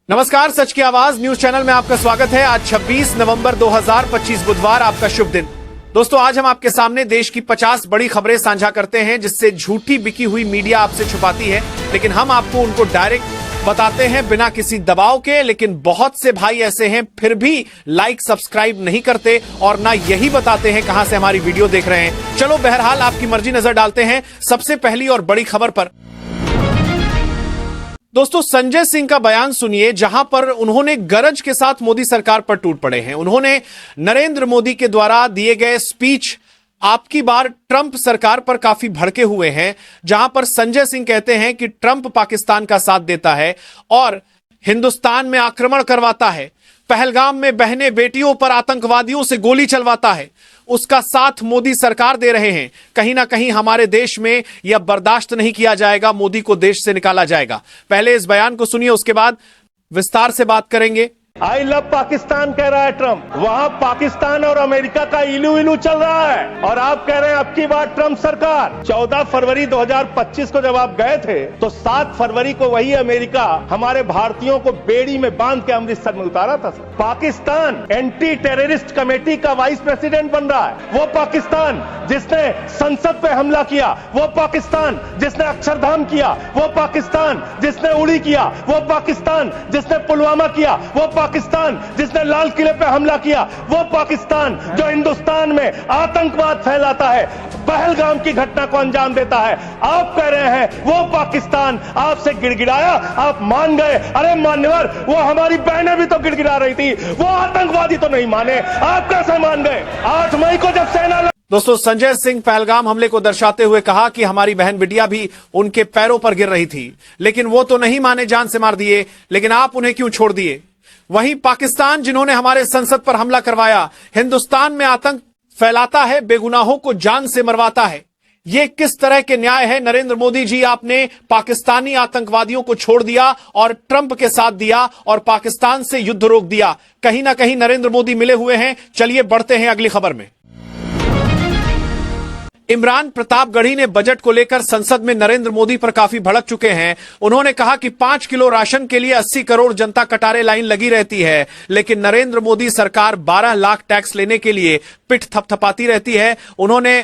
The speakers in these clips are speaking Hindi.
नमस्कार, सच की आवाज न्यूज चैनल में आपका स्वागत है। आज 26 नवंबर 2025 बुधवार, आपका शुभ दिन। दोस्तों, आज हम आपके सामने देश की 50 बड़ी खबरें साझा करते हैं जिससे झूठी बिकी हुई मीडिया आपसे छुपाती है, लेकिन हम आपको उनको डायरेक्ट बताते हैं बिना किसी दबाव के। लेकिन बहुत से भाई ऐसे हैं फिर भी लाइक सब्सक्राइब नहीं करते और ना यही बताते हैं कहां से हमारी वीडियो देख रहे हैं। चलो बहरहाल आपकी मर्जी, नजर डालते हैं सबसे पहली और बड़ी खबर पर। दोस्तों, संजय सिंह का बयान सुनिए, जहां पर उन्होंने गरज के साथ मोदी सरकार पर टूट पड़े हैं। उन्होंने नरेंद्र मोदी के द्वारा दिए गए स्पीच आपकी बार ट्रंप सरकार पर काफी भड़के हुए हैं, जहां पर संजय सिंह कहते हैं कि ट्रंप पाकिस्तान का साथ देता है और हिंदुस्तान में आक्रमण करवाता है, पहलगाम में बहने बेटियों पर आतंकवादियों से गोली चलवाता है, उसका साथ मोदी सरकार दे रहे हैं। कहीं ना कहीं हमारे देश में यह बर्दाश्त नहीं किया जाएगा, मोदी को देश से निकाला जाएगा। पहले इस बयान को सुनिए, उसके बाद विस्तार से बात करेंगे। आई लव पाकिस्तान कह रहा है ट्रंप, वहां पाकिस्तान और अमेरिका का इलू इलू चल रहा है और आप कह रहे हैं अब की बार ट्रंप सरकार। 14 फरवरी 2025 को जब आप गए थे तो 7 फरवरी को वही अमेरिका हमारे भारतीयों को बेड़ी में बांध के अमृतसर में उतारा था। पाकिस्तान एंटी टेररिस्ट कमेटी का वाइस प्रेसिडेंट बन रहा है। वो पाकिस्तान जिसने संसद पे हमला किया, वो पाकिस्तान जिसने अक्षरधाम किया, वो पाकिस्तान जिसने उड़ी किया, वो पाकिस्तान जिसने पुलवामा किया, वो पाकिस्तान जिसने लाल किले पे हमला किया, वो पाकिस्तान जो हिंदुस्तान में आतंकवाद फैलाता है, पहलगाम की घटना को अंजाम देता है। आप कह रहे हैं वो पाकिस्तान आपसे गिड़गिड़ाया, आप मान गए। अरे मान्यवर, वो हमारी बहनें भी तो गिड़गिड़ा रही थी, वो आतंकवादी तो नहीं माने, आप कैसे मान गए? 8 मई को जब सेना। दोस्तों, संजय सिंह पहलगाम हमले को दर्शाते हुए कहा कि हमारी बहन बिटिया भी उनके पैरों पर गिर रही थी, लेकिन वो तो नहीं माने, जान से मार दिए। लेकिन आप उन्हें क्यों छोड़ दिए? वहीं पाकिस्तान जिन्होंने हमारे संसद पर हमला करवाया, हिंदुस्तान में आतंक फैलाता है, बेगुनाहों को जान से मरवाता है। ये किस तरह के न्याय है? नरेंद्र मोदी जी, आपने पाकिस्तानी आतंकवादियों को छोड़ दिया और ट्रंप के साथ दिया और पाकिस्तान से युद्ध रोक दिया। कहीं ना कहीं नरेंद्र मोदी मिले हुए हैं। चलिए बढ़ते हैं अगली खबर में। इमरान प्रतापगढ़ी ने बजट को लेकर संसद में नरेंद्र मोदी पर काफी भड़क चुके हैं। उन्होंने कहा कि 5 किलो राशन के लिए 80 करोड़ जनता कतारे लाइन लगी रहती है, लेकिन नरेंद्र मोदी सरकार 12 लाख टैक्स लेने के लिए पिठ थपथपाती रहती है। उन्होंने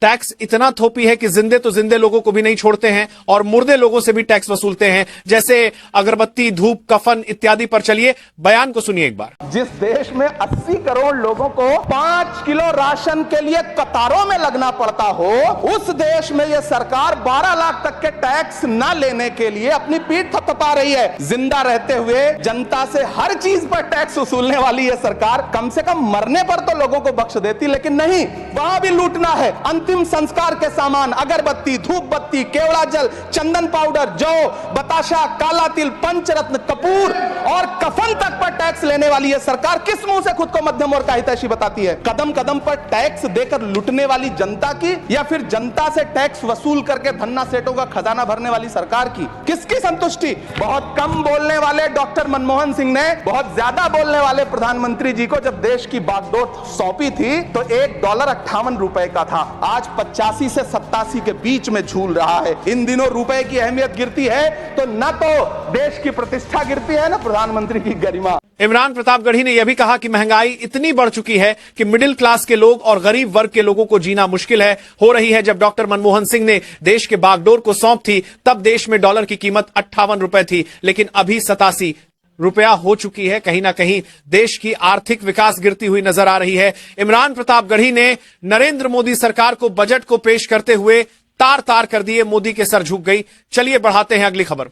टैक्स इतना थोपी है कि जिंदे तो जिंदे लोगों को भी नहीं छोड़ते हैं और मुर्दे लोगों से भी टैक्स वसूलते हैं, जैसे अगरबत्ती, धूप, कफन इत्यादि पर। चलिए बयान को सुनिए एक बार। जिस देश में 80 करोड़ लोगों को 5 किलो राशन के लिए कतारों में लगना पड़ता हो, उस देश में यह सरकार 12 लाख तक के टैक्स न लेने के लिए अपनी पीठ थपथपा रही है। जिंदा रहते हुए जनता से हर चीज पर टैक्स वसूलने वाली यह सरकार कम से कम मरने पर तो लोगों को बख्श देती, लेकिन नहीं, वहां भी लूटना है। अंतिम संस्कार के सामान, अगरबत्ती, धूप बत्ती, केवड़ा जल, चंदन पाउडर, जौ, बताशा, काला तिल, पंचरत्न, कपूर और कफन तक पर टैक्स लेने वाली यह सरकार किस मुंह से खुद को मध्यम वर्ग का हितैषी बताती है? कदम कदम पर टैक्स देकर लूटने वाली जनता की, या फिर जनता से टैक्स वसूल करके धन्ना सेठों का खजाना भरने वाली सरकार की? किसकी संतुष्टि? बहुत कम बोलने वाले डॉक्टर मनमोहन सिंह ने बहुत ज्यादा बोलने वाले प्रधानमंत्री जी को जब देश की बागडोर सौंपी थी तो $1 58 का था। आज 85 से 87 के बीच में झूल रहा है। इन दिनों रुपए की अहमियत गिरती है तो न तो देश की प्रतिष्ठा गिरती है, न प्रधानमंत्री की गरिमा। इमरान प्रतापगढ़ी ने यह भी कहा कि महंगाई इतनी बढ़ चुकी है कि मिडिल क्लास के लोग और गरीब वर्ग के लोगों को जीना मुश्किल हो रही है। जब डॉक्टर मनमोहन सिंह ने देश के बागडोर को सौंप थी तब देश में डॉलर की कीमत 58 रुपए थी, लेकिन अभी 87 रुपया हो चुकी है। कहीं ना कहीं देश की आर्थिक विकास गिरती हुई नजर आ रही है। इमरान प्रतापगढ़ी ने नरेंद्र मोदी सरकार को बजट को पेश करते हुए तार तार कर दिए, मोदी के सर झुक गई। चलिए बढ़ाते हैं अगली खबर।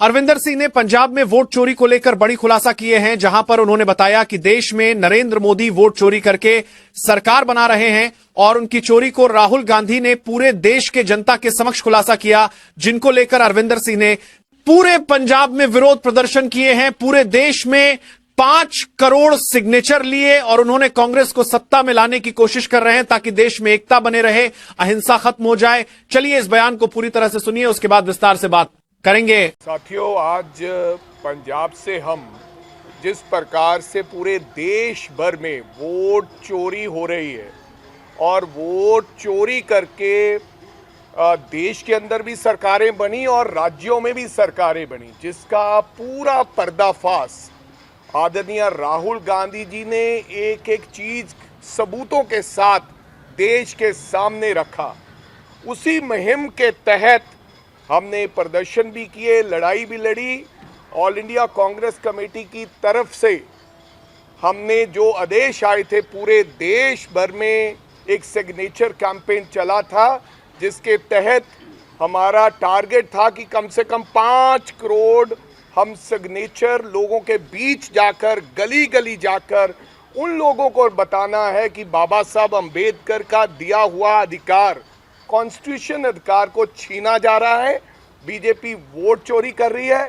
अरविंदर सिंह ने पंजाब में वोट चोरी को लेकर बड़ी खुलासा किए हैं, जहां पर उन्होंने बताया कि देश में नरेंद्र मोदी वोट चोरी करके सरकार बना रहे हैं और उनकी चोरी को राहुल गांधी ने पूरे देश के जनता के समक्ष खुलासा किया, जिनको लेकर अरविंदर सिंह ने पूरे पंजाब में विरोध प्रदर्शन किए हैं। पूरे देश में 5 करोड़ सिग्नेचर लिए और उन्होंने कांग्रेस को सत्ता में लाने की कोशिश कर रहे हैं ताकि देश में एकता बने रहे, अहिंसा खत्म हो जाए। चलिए इस बयान को पूरी तरह से सुनिए, उसके बाद विस्तार से बात करेंगे। साथियों, आज पंजाब से हम जिस प्रकार से पूरे देश भर में वोट चोरी हो रही है और वोट चोरी करके देश के अंदर भी सरकारें बनी और राज्यों में भी सरकारें बनी, जिसका पूरा पर्दाफाश आदरणीय राहुल गांधी जी ने एक एक चीज सबूतों के साथ देश के सामने रखा। उसी मुहिम के तहत हमने प्रदर्शन भी किए, लड़ाई भी लड़ी। ऑल इंडिया कांग्रेस कमेटी की तरफ से हमने जो आदेश आए थे, पूरे देश भर में एक सिग्नेचर कैंपेन चला था, जिसके तहत हमारा टारगेट था कि कम से कम 5 करोड़ हम सिग्नेचर लोगों के बीच जाकर, गली गली जाकर उन लोगों को बताना है कि बाबा साहब अंबेडकर का दिया हुआ अधिकार, कॉन्स्टिट्यूशन अधिकार को छीना जा रहा है, बीजेपी वोट चोरी कर रही है।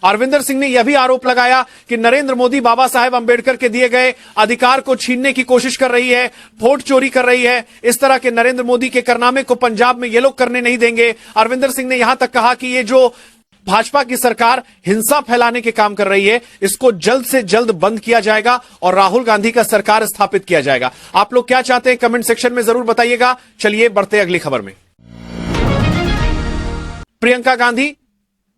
अरविंदर सिंह ने यह भी आरोप लगाया कि नरेंद्र मोदी बाबा साहेब अंबेडकर के दिए गए अधिकार को छीनने की कोशिश कर रही है, वोट चोरी कर रही है। इस तरह के नरेंद्र मोदी के कारनामे को पंजाब में ये लोग करने नहीं देंगे। अरविंदर सिंह ने यहां तक कहा कि ये जो भाजपा की सरकार हिंसा फैलाने के काम कर रही है, इसको जल्द से जल्द बंद किया जाएगा और राहुल गांधी का सरकार स्थापित किया जाएगा। आप लोग क्या चाहते हैं कमेंट सेक्शन में जरूर बताइएगा। चलिए बढ़ते अगली खबर में। प्रियंका गांधी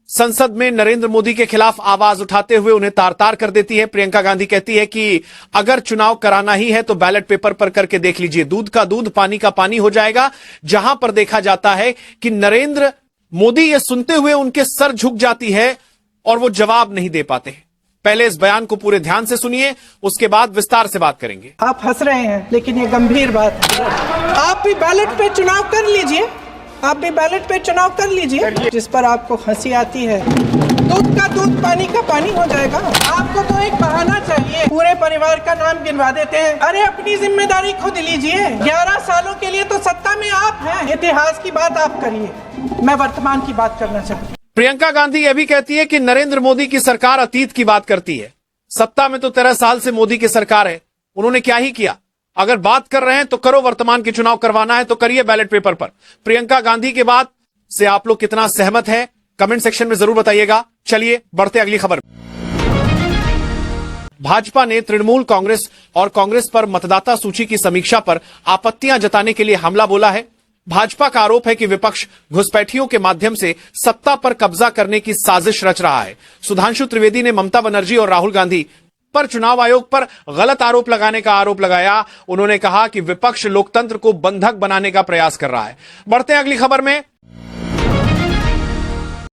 संसद में नरेंद्र मोदी के खिलाफ आवाज उठाते हुए उन्हें तार तार कर देती है। प्रियंका गांधी कहती है कि अगर चुनाव कराना ही है तो बैलेट पेपर पर करके देख लीजिए, दूध का दूध पानी का पानी हो जाएगा। जहां पर देखा जाता है कि नरेंद्र मोदी ये सुनते हुए उनके सर झुक जाती है और वो जवाब नहीं दे पाते। पहले इस बयान को पूरे ध्यान से सुनिए, उसके बाद विस्तार से बात करेंगे। आप हंस रहे हैं, लेकिन ये गंभीर बात है। आप भी बैलेट पे चुनाव कर लीजिए, आप भी बैलेट पे चुनाव कर लीजिए। जिस पर आपको हंसी आती है, दूध का दूध पानी का पानी हो जाएगा। आपको तो एक बहाना चाहिए, पूरे परिवार का नाम गिनवा देते हैं। अरे अपनी जिम्मेदारी खुद लीजिए। 11 सालों के लिए तो सत्ता में आप हैं। इतिहास की बात आप करिए, मैं वर्तमान की बात करना चाहती हूँ। प्रियंका गांधी यह भी कहती है कि नरेंद्र मोदी की सरकार अतीत की बात करती है। सत्ता में तो 13 साल से मोदी की सरकार है, उन्होंने क्या ही किया। अगर बात कर रहे हैं तो करो, वर्तमान के चुनाव करवाना है तो करिए बैलेट पेपर पर। प्रियंका गांधी के बात से आप लोग कितना सहमत है कमेंट सेक्शन में जरूर बताइएगा। चलिए बढ़ते अगली खबर। भाजपा ने तृणमूल कांग्रेस और कांग्रेस पर मतदाता सूची की समीक्षा पर आपत्तियां जताने के लिए हमला बोला है। भाजपा का आरोप है कि विपक्ष घुसपैठियों के माध्यम से सत्ता पर कब्जा करने की साजिश रच रहा है। सुधांशु त्रिवेदी ने ममता बनर्जी और राहुल गांधी पर चुनाव आयोग पर गलत आरोप लगाने का आरोप लगाया। उन्होंने कहा कि विपक्ष लोकतंत्र को बंधक बनाने का प्रयास कर रहा है। बढ़ते हैं अगली खबर में।